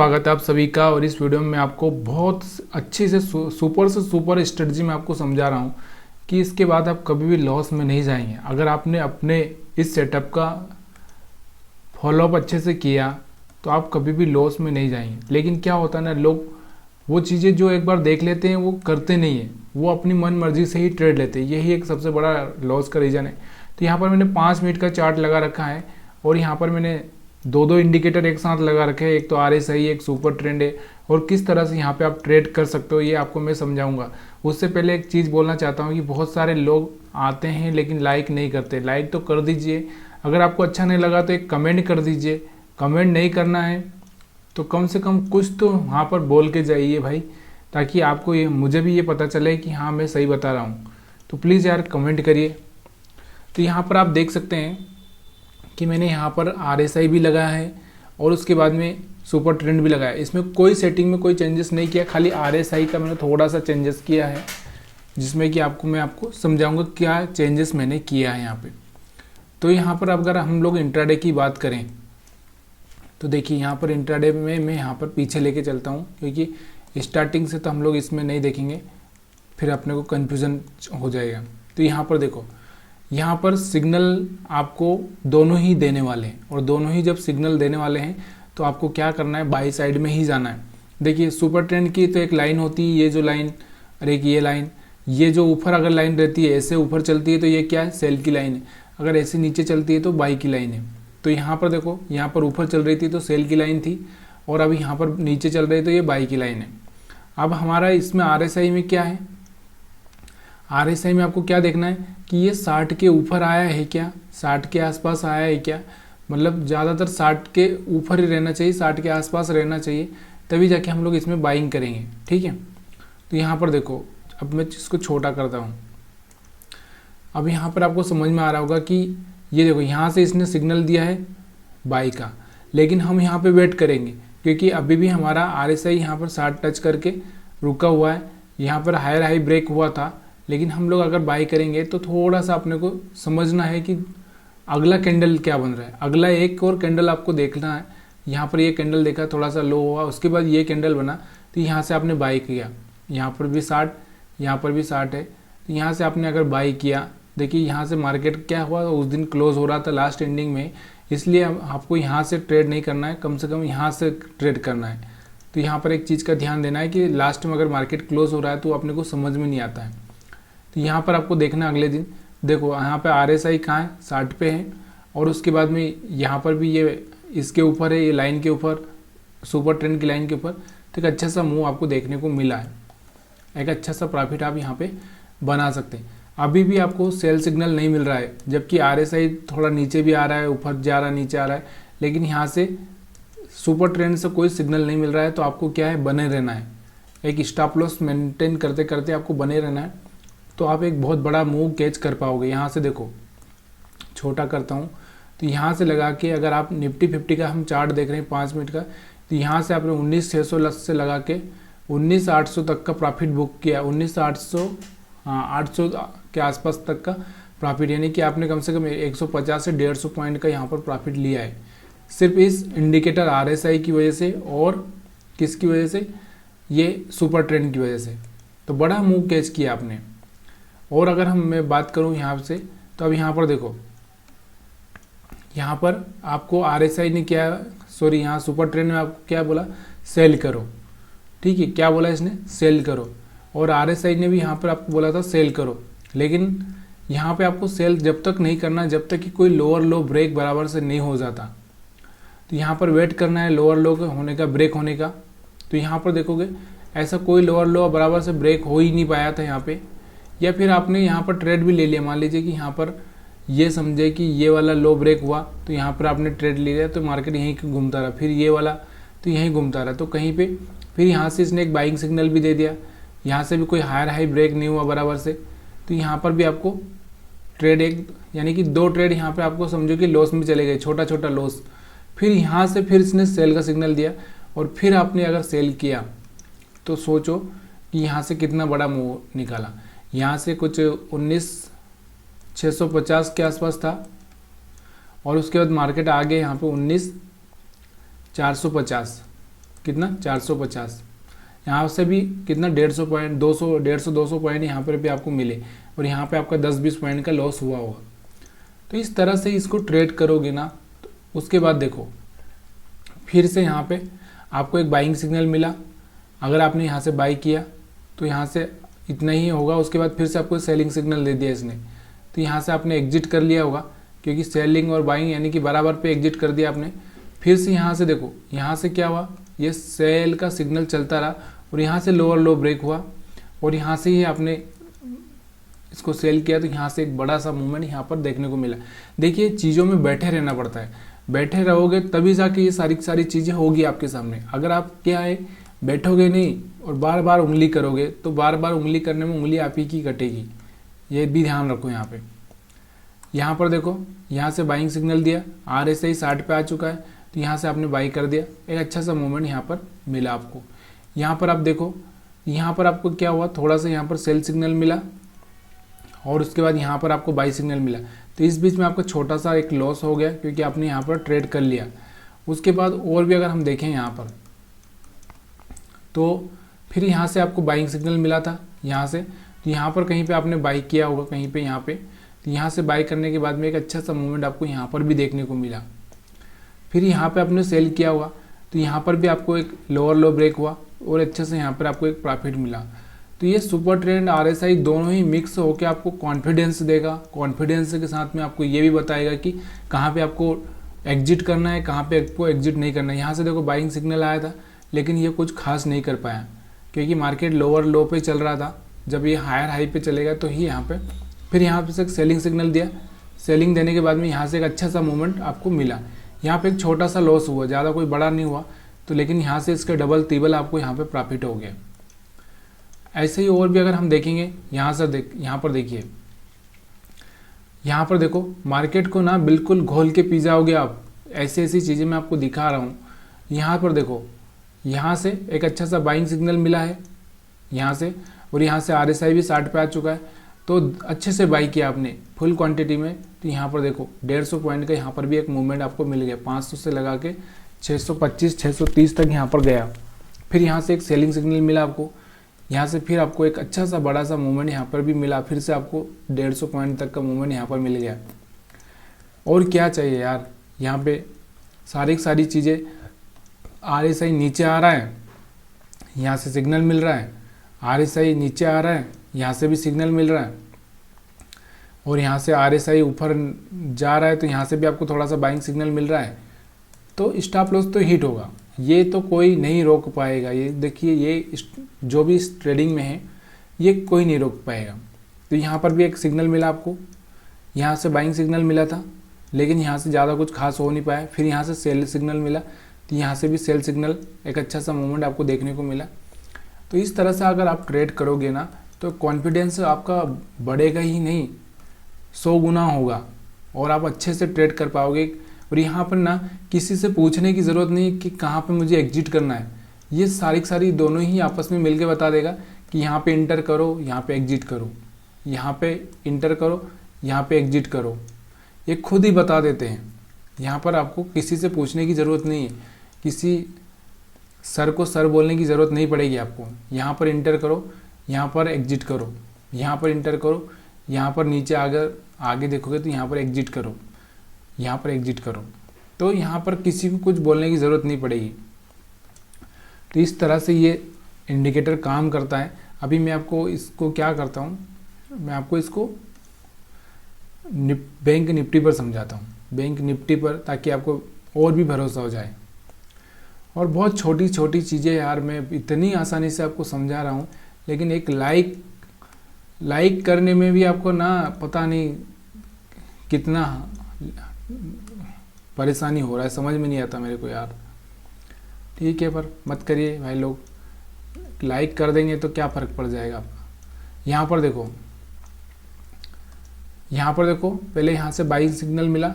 स्वागत है आप सभी का। और इस वीडियो में मैं आपको बहुत अच्छी से सुपर स्ट्रेटजी में आपको समझा रहा हूँ कि इसके बाद आप कभी भी लॉस में नहीं जाएंगे। अगर आपने अपने इस सेटअप का फॉलोअप अच्छे से किया तो आप कभी भी लॉस में नहीं जाएंगे। लेकिन क्या होता है ना, लोग वो चीज़ें जो एक बार देख लेते हैं वो करते नहीं है, वो अपनी मन मर्जी से ही ट्रेड लेते हैं। यही एक सबसे बड़ा लॉस का रीज़न है। तो यहाँ पर मैंने 5 मिनट का चार्ट लगा रखा है और यहाँ पर मैंने दो इंडिकेटर एक साथ लगा रखे हैं। एक तो RSI, एक सुपर ट्रेंड है। और किस तरह से यहाँ पे आप ट्रेड कर सकते हो ये आपको मैं समझाऊंगा। उससे पहले एक चीज़ बोलना चाहता हूँ कि बहुत सारे लोग आते हैं लेकिन लाइक नहीं करते। लाइक तो कर दीजिए, अगर आपको अच्छा नहीं लगा तो एक कमेंट कर दीजिए। कमेंट नहीं करना है तो कम से कम कुछ तो वहाँ पर बोल के जाइए भाई, ताकि आपको ये मुझे भी ये पता चले कि हाँ मैं सही बता रहा हूँ। तो प्लीज़ यार कमेंट करिए। तो यहाँ पर आप देख सकते हैं कि मैंने यहाँ पर RSI भी लगाया है और उसके बाद में सुपर ट्रेंड भी लगाया। इसमें कोई सेटिंग में कोई चेंजेस नहीं किया, खाली RSI का मैंने थोड़ा सा चेंजेस किया है, जिसमें कि मैं आपको समझाऊंगा क्या चेंजेस मैंने किया है यहाँ पे। तो यहाँ पर अगर हम लोग इंट्राडे की बात करें तो देखिए यहाँ पर इंट्राडे में मैं यहाँ पर पीछे लेके चलता हूँ, क्योंकि स्टार्टिंग से तो हम लोग इसमें नहीं देखेंगे, फिर अपने को कन्फ्यूज़न हो जाएगा। तो यहाँ पर देखो, यहाँ पर सिग्नल आपको दोनों ही देने वाले हैं, और दोनों ही जब सिग्नल देने वाले हैं तो आपको क्या करना है, बाई साइड में ही जाना है। देखिए सुपर ट्रेंड की तो एक लाइन होती है, ये जो लाइन और एक ये लाइन, ये जो ऊपर अगर लाइन रहती है ऐसे ऊपर चलती है तो ये क्या है, सेल की लाइन है। अगर ऐसे नीचे चलती है तो बाई की लाइन है। तो यहाँ पर देखो, यहाँ पर ऊपर चल रही थी तो सेल की लाइन थी, और अभी यहाँ पर नीचे चल रही तो ये बाई की लाइन है। अब हमारा इसमें RSI में क्या है, RSI में आपको क्या देखना है कि ये 60 के ऊपर आया है क्या, 60 के आसपास आया है क्या, मतलब ज़्यादातर 60 के ऊपर ही रहना चाहिए, 60 के आसपास रहना चाहिए, तभी जाके हम लोग इसमें बाइंग करेंगे। ठीक है। तो यहाँ पर देखो, अब मैं इसको छोटा करता हूँ। अब यहाँ पर आपको समझ में आ रहा होगा कि ये देखो, यहाँ से इसने सिग्नल दिया है बाई का, लेकिन हम यहाँ पे वेट करेंगे क्योंकि अभी भी हमारा RSI यहाँ पर 60 टच करके रुका हुआ है। यहाँ पर हायर हाई ब्रेक हुआ था, लेकिन हम लोग अगर बाई करेंगे तो थोड़ा सा अपने को समझना है कि अगला कैंडल क्या बन रहा है। अगला एक और कैंडल आपको देखना है। यहाँ पर ये कैंडल देखा, थोड़ा सा लो हुआ, उसके बाद ये कैंडल बना तो यहाँ से आपने बाई किया। यहाँ पर भी 60, यहाँ पर भी 60 है, तो यहाँ से आपने अगर बाई किया, देखिए यहाँ से मार्केट क्या हुआ, उस दिन क्लोज हो रहा था लास्ट एंडिंग में, इसलिए आपको यहाँ से ट्रेड नहीं करना है, कम से कम यहाँ से ट्रेड करना है। तो यहाँ पर एक चीज़ का ध्यान देना है कि लास्ट में अगर मार्केट क्लोज हो रहा है तो अपने को समझ में नहीं आता है। तो यहाँ पर आपको देखना अगले दिन, देखो यहाँ पे RSI कहाँ है, 60 पे है, और उसके बाद में यहाँ पर भी ये इसके ऊपर है, ये लाइन के ऊपर, सुपर ट्रेंड की लाइन के ऊपर। तो एक अच्छा सा मूव आपको देखने को मिला है, एक अच्छा सा प्रॉफिट आप यहाँ पे बना सकते हैं। अभी भी आपको सेल सिग्नल नहीं मिल रहा है, जबकि RSI थोड़ा नीचे भी आ रहा है, ऊपर जा रहा है, नीचे आ रहा है, लेकिन यहाँ से सुपर ट्रेंड से कोई सिग्नल नहीं मिल रहा है। तो आपको क्या है, बने रहना है, एक स्टॉप लॉस मेंटेन करते करते आपको बने रहना है, तो आप एक बहुत बड़ा मूव कैच कर पाओगे। यहाँ से देखो, छोटा करता हूँ, तो यहाँ से लगा के अगर आप निफ्टी 50 का हम चार्ट देख रहे हैं 5 मिनट का, तो यहाँ से आपने 19,600 से लगा के 19,800 तक का प्रॉफिट बुक किया। 19,800, हाँ 800 के आसपास तक का प्रॉफिट, यानी कि आपने कम से कम 150 से 150 पॉइंट का यहाँ पर प्रॉफिट लिया है, सिर्फ इस इंडिकेटर RSI की वजह से, और किसकी वजह से, ये सुपर ट्रेंड की वजह से। तो बड़ा मूव कैच किया आपने। और अगर मैं बात करूं यहाँ से, तो अब यहाँ पर देखो, यहाँ पर आपको RSI ने क्या, सॉरी यहाँ सुपर ट्रेंड में आपको क्या बोला, सेल करो। ठीक है, क्या बोला इसने, सेल करो, और RSI ने भी यहाँ पर आपको बोला था सेल करो। लेकिन यहाँ पे आपको सेल जब तक नहीं करना जब तक कि कोई लोअर लो ब्रेक बराबर से नहीं हो जाता। तो यहाँ पर वेट करना है लोअर लो होने का, ब्रेक होने का। तो यहाँ पर देखोगे ऐसा कोई लोअर लो बराबर से ब्रेक हो ही नहीं पाया था यहाँ पे, या फिर आपने यहाँ पर ट्रेड भी ले लिया। मान लीजिए कि यहाँ पर ये समझे कि ये वाला लो ब्रेक हुआ तो यहाँ पर आपने ट्रेड ले लिया, तो मार्केट यहीं घूमता रहा, फिर ये वाला तो यहीं घूमता रहा, तो कहीं पे फिर यहाँ से इसने एक बाइंग सिग्नल भी दे दिया, यहाँ से भी कोई हायर हाई ब्रेक नहीं हुआ बराबर से, तो यहाँ पर भी आपको ट्रेड एक, यानी कि 2 ट्रेड यहाँ पर आपको समझो कि लॉस में चले गए, छोटा छोटा लॉस। फिर यहाँ से फिर इसने सेल का सिग्नल दिया, और फिर आपने अगर सेल किया तो सोचो कि यहाँ से कितना बड़ा मूव निकाला। यहाँ से कुछ 19,650 के आसपास था, और उसके बाद मार्केट आ गए यहाँ पे 19,450। कितना 450, यहाँ से भी कितना 150 पॉइंट 200 200 पॉइंट यहाँ पर भी आपको मिले और यहाँ पे आपका 10-20 पॉइंट का लॉस हुआ होगा। तो इस तरह से इसको ट्रेड करोगे ना, तो उसके बाद देखो फिर से यहाँ पे आपको एक बाइंग सिग्नल मिला, अगर आपने यहाँ से बाई किया तो यहाँ से इतना ही होगा, उसके बाद फिर से आपको सेलिंग सिग्नल दे दिया इसने, तो यहाँ से आपने एग्जिट कर लिया होगा, क्योंकि सेलिंग और बाइंग यानी कि बराबर पे एग्जिट कर दिया आपने। फिर से यहाँ से देखो, यहाँ से क्या हुआ, ये सेल का सिग्नल चलता रहा और यहाँ से लोअर लो ब्रेक हुआ और यहाँ से ही आपने इसको सेल किया, तो यहाँ से एक बड़ा सा मूवमेंट यहाँ पर देखने को मिला। देखिए चीज़ों में बैठे रहना पड़ता है, बैठे रहोगे तभी जाके ये सारी चीज़ें होगी आपके सामने। अगर आप क्या है बैठोगे नहीं और बार बार उंगली करोगे तो बार बार उंगली करने में उंगली आप ही की कटेगी, ये भी ध्यान रखो। यहाँ पे यहाँ पर देखो, यहाँ से बाइंग सिग्नल दिया, RSI 60 पे आ चुका है, तो यहाँ से आपने बाई कर दिया, एक अच्छा सा मूवमेंट यहाँ पर मिला आपको। यहाँ पर आप देखो, यहाँ पर आपको क्या हुआ, थोड़ा सा यहाँ पर सेल सिग्नल मिला और उसके बाद यहाँ पर आपको बाई सिग्नल मिला, तो इस बीच में आपका छोटा सा एक लॉस हो गया क्योंकि आपने यहाँ पर ट्रेड कर लिया। उसके बाद और भी अगर हम देखें यहाँ पर, तो फिर यहाँ से आपको बाइंग सिग्नल मिला था यहाँ से, तो यहाँ पर कहीं पे आपने बाई किया होगा कहीं पे यहाँ पे, तो यहाँ से बाई करने के बाद में एक अच्छा सा मूवमेंट आपको यहाँ पर भी देखने को मिला। फिर यहाँ पे आपने सेल किया होगा, तो यहाँ पर भी आपको एक लोअर लो ब्रेक हुआ और अच्छे से यहाँ पर आपको एक प्रॉफिट मिला। तो ये सुपर ट्रेंड RSI दोनों ही मिक्स होकर आपको कॉन्फिडेंस देगा, कॉन्फिडेंस के साथ में आपको ये भी बताएगा कि कहाँ पे आपको एग्जिट करना है, कहाँ पे आपको एग्जिट नहीं करना है। यहाँ से देखो बाइंग सिग्नल आया था, लेकिन ये कुछ खास नहीं कर पाया क्योंकि मार्केट लोअर लो पे चल रहा था। जब ये हायर हाई पे चलेगा तो ही यहाँ पे फिर यहाँ पे से सेलिंग सिग्नल दिया, सेलिंग देने के बाद में यहाँ से एक अच्छा सा मूवमेंट आपको मिला। यहाँ पे एक छोटा सा लॉस हुआ, ज़्यादा कोई बड़ा नहीं हुआ, तो लेकिन यहाँ से इसका डबल ट्रिपल आपको यहाँ पे प्रॉफिट हो गया। ऐसे ही और भी अगर हम देखेंगे, यहाँ पर देखिए, यहाँ पर देखो मार्केट को ना बिल्कुल घोल के पी जाओगे आप, ऐसी ऐसी चीज़ें मैं आपको दिखा रहा हूँ। यहाँ पर देखो, यहाँ से एक अच्छा सा बाइंग सिग्नल मिला है यहाँ से, और यहाँ से RSI भी 60 पे आ चुका है, तो अच्छे से बाई किया आपने फुल क्वांटिटी में। तो यहाँ पर देखो 150 पॉइंट का यहाँ पर भी एक मूवमेंट आपको मिल गया, 500 से लगा के 625 630 तक यहाँ पर गया। फिर यहाँ से एक सेलिंग सिग्नल मिला आपको, यहाँ से फिर आपको एक अच्छा सा बड़ा सा मूवमेंट यहाँ पर भी मिला, फिर से आपको 150 पॉइंट तक का मूवमेंट यहाँ पर मिल गया। और क्या चाहिए यार, यहाँ पे सारी चीज़ें, RSI नीचे आ रहा है, यहाँ से सिग्नल मिल रहा है, RSI नीचे आ रहा है, यहाँ से भी सिग्नल मिल रहा है, और यहाँ से RSI ऊपर जा रहा है, तो यहाँ से भी आपको थोड़ा सा बाइंग सिग्नल मिल रहा है। तो स्टॉप लॉस तो हिट होगा, ये तो कोई नहीं रोक पाएगा। ये देखिए, ये जो भी इस ट्रेडिंग में है ये कोई नहीं रोक पाएगा। तो यहाँ पर भी एक सिग्नल मिला आपको, यहाँ से बाइंग सिग्नल मिला था, लेकिन यहाँ से ज़्यादा कुछ खास हो नहीं पाया। फिर यहाँ से सेल सिग्नल मिला, तो यहाँ से भी सेल सिग्नल, एक अच्छा सा मूवमेंट आपको देखने को मिला। तो इस तरह से अगर आप ट्रेड करोगे ना, तो कॉन्फिडेंस आपका बढ़ेगा ही नहीं, 100 गुना होगा और आप अच्छे से ट्रेड कर पाओगे। और यहाँ पर ना किसी से पूछने की ज़रूरत नहीं कि कहाँ पे मुझे एग्जिट करना है, ये सारी दोनों ही आपस में मिलके बता देगा कि यहाँ पे इंटर करो, यहाँ पे एग्जिट करो, यहाँ पे इंटर करो, यहाँ पे एग्जिट करो, ये खुद ही बता देते हैं। यहाँ पर आपको किसी से पूछने की ज़रूरत नहीं है, किसी सर को सर बोलने की ज़रूरत नहीं पड़ेगी आपको। यहाँ पर इंटर करो, यहाँ पर एग्जिट करो, यहाँ पर इंटर करो, यहाँ पर नीचे अगर आगे देखोगे तो यहाँ पर एग्जिट करो, यहाँ पर एग्जिट करो। तो यहाँ पर किसी को कुछ बोलने की ज़रूरत नहीं पड़ेगी। तो इस तरह से ये इंडिकेटर काम करता है। अभी मैं आपको इसको क्या करता हूँ, मैं आपको इसको बैंक निफ्टी पर समझाता हूँ, बैंक निफ्टी पर, ताकि आपको और भी भरोसा हो जाए। और बहुत छोटी छोटी चीज़ें यार, मैं इतनी आसानी से आपको समझा रहा हूँ, लेकिन एक लाइक करने में भी आपको ना पता नहीं कितना परेशानी हो रहा है, समझ में नहीं आता मेरे को यार। ठीक है, पर मत करिए भाई लोग, लाइक कर देंगे तो क्या फ़र्क पड़ जाएगा आपका। यहाँ पर देखो, यहाँ पर देखो, पहले यहाँ से बाइंग सिग्नल मिला,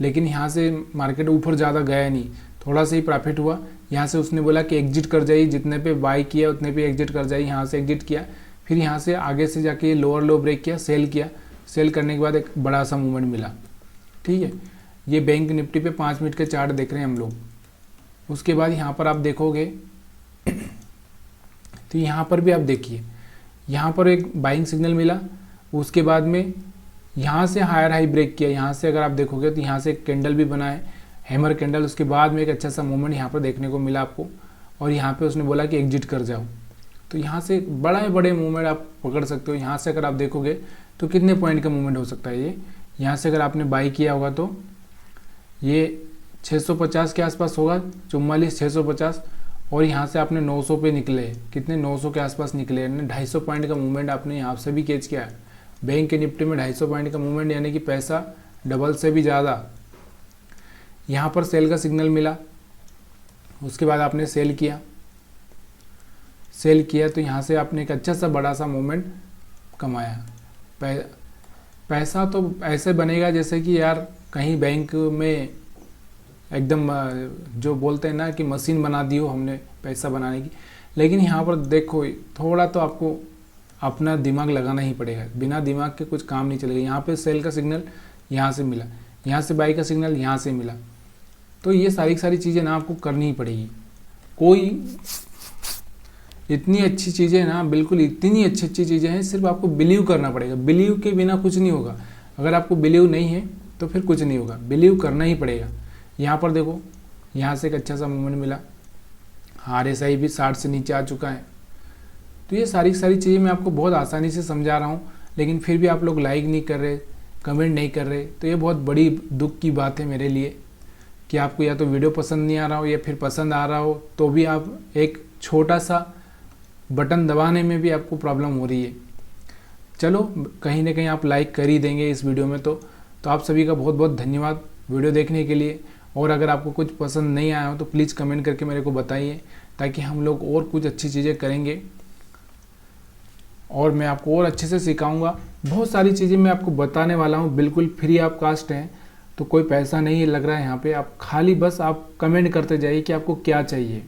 लेकिन यहाँ से मार्केट ऊपर ज़्यादा गया नहीं, थोड़ा सा ही प्रॉफिट हुआ। यहाँ से उसने बोला कि एग्जिट कर जाइए, जितने पे बाई किया उतने पे एग्जिट कर जाइए, यहाँ से एग्जिट किया। फिर यहाँ से आगे से जाके लोअर लो ब्रेक किया, सेल किया, सेल करने के बाद एक बड़ा सा मूवमेंट मिला। ठीक है, ये बैंक निफ्टी पे 5 मिनट के चार्ट देख रहे हैं हम लोग। उसके बाद यहाँ पर आप देखोगे तो यहाँ पर भी आप देखिए, यहाँ पर एक बाइंग सिग्नल मिला, उसके बाद में यहाँ से हायर हाई ब्रेक किया। यहाँ से अगर आप देखोगे तो यहाँ से एक कैंडल भी बना है, हैमर कैंडल। उसके बाद में एक अच्छा सा मूवमेंट यहाँ पर देखने को मिला आपको, और यहाँ पे उसने बोला कि एग्जिट कर जाओ। तो यहाँ से बड़े बड़े मूवमेंट आप पकड़ सकते हो। यहाँ से अगर आप देखोगे तो कितने पॉइंट का मूवमेंट हो सकता है ये। यहाँ से अगर आपने बाई किया होगा तो ये 650 के आसपास होगा, 44,650, और यहाँ से आपने 900 पे निकले, कितने 900 के आसपास निकले, यानी 250 पॉइंट का मूवमेंट आपने यहाँ से भी कैच किया है। बैंक के निफ्टी में 250 पॉइंट का मूवमेंट, यानी कि पैसा डबल से भी ज़्यादा। यहाँ पर सेल का सिग्नल मिला, उसके बाद आपने सेल किया तो यहाँ से आपने एक अच्छा सा बड़ा सा मूवमेंट कमाया। पैसा तो ऐसे बनेगा जैसे कि यार कहीं बैंक में एकदम जो बोलते हैं ना कि मशीन बना दी हो हमने पैसा बनाने की। लेकिन यहाँ पर देखो, थोड़ा तो आपको अपना दिमाग लगाना ही पड़ेगा, बिना दिमाग के कुछ काम नहीं चलेगा। यहाँ पे सेल का सिग्नल यहाँ से मिला, यहाँ से बाई का सिग्नल यहाँ से मिला, तो ये सारी चीज़ें ना आपको करनी ही पड़ेगी। कोई इतनी अच्छी चीज़ें ना, बिल्कुल इतनी अच्छी चीज़ें हैं, सिर्फ आपको बिलीव करना पड़ेगा। बिलीव के बिना कुछ नहीं होगा। अगर आपको बिलीव नहीं है तो फिर कुछ नहीं होगा, बिलीव करना ही पड़ेगा। यहाँ पर देखो, यहाँ से एक अच्छा सा मूवमेंट मिला, RSI भी 60 से नीचे आ चुका है। तो ये सारी चीज़ें मैं आपको बहुत आसानी से समझा रहा हूँ, लेकिन फिर भी आप लोग लाइक नहीं कर रहे, कमेंट नहीं कर रहे। तो ये बहुत बड़ी दुख की बात है मेरे लिए कि आपको या तो वीडियो पसंद नहीं आ रहा हो, या फिर पसंद आ रहा हो तो भी आप एक छोटा सा बटन दबाने में भी आपको प्रॉब्लम हो रही है। चलो, कहीं ना कहीं आप लाइक कर ही देंगे इस वीडियो में। तो आप सभी का बहुत बहुत धन्यवाद वीडियो देखने के लिए। और अगर आपको कुछ पसंद नहीं आया हो तो प्लीज़ कमेंट करके मेरे को बताइए, ताकि हम लोग और कुछ अच्छी चीज़ें करेंगे और मैं आपको और अच्छे से सिखाऊंगा। बहुत सारी चीज़ें मैं आपको बताने वाला हूँ, बिल्कुल फ्री ऑफ कास्ट है, तो कोई पैसा नहीं लग रहा है यहाँ पे। आप खाली बस आप कमेंट करते जाइए कि आपको क्या चाहिए।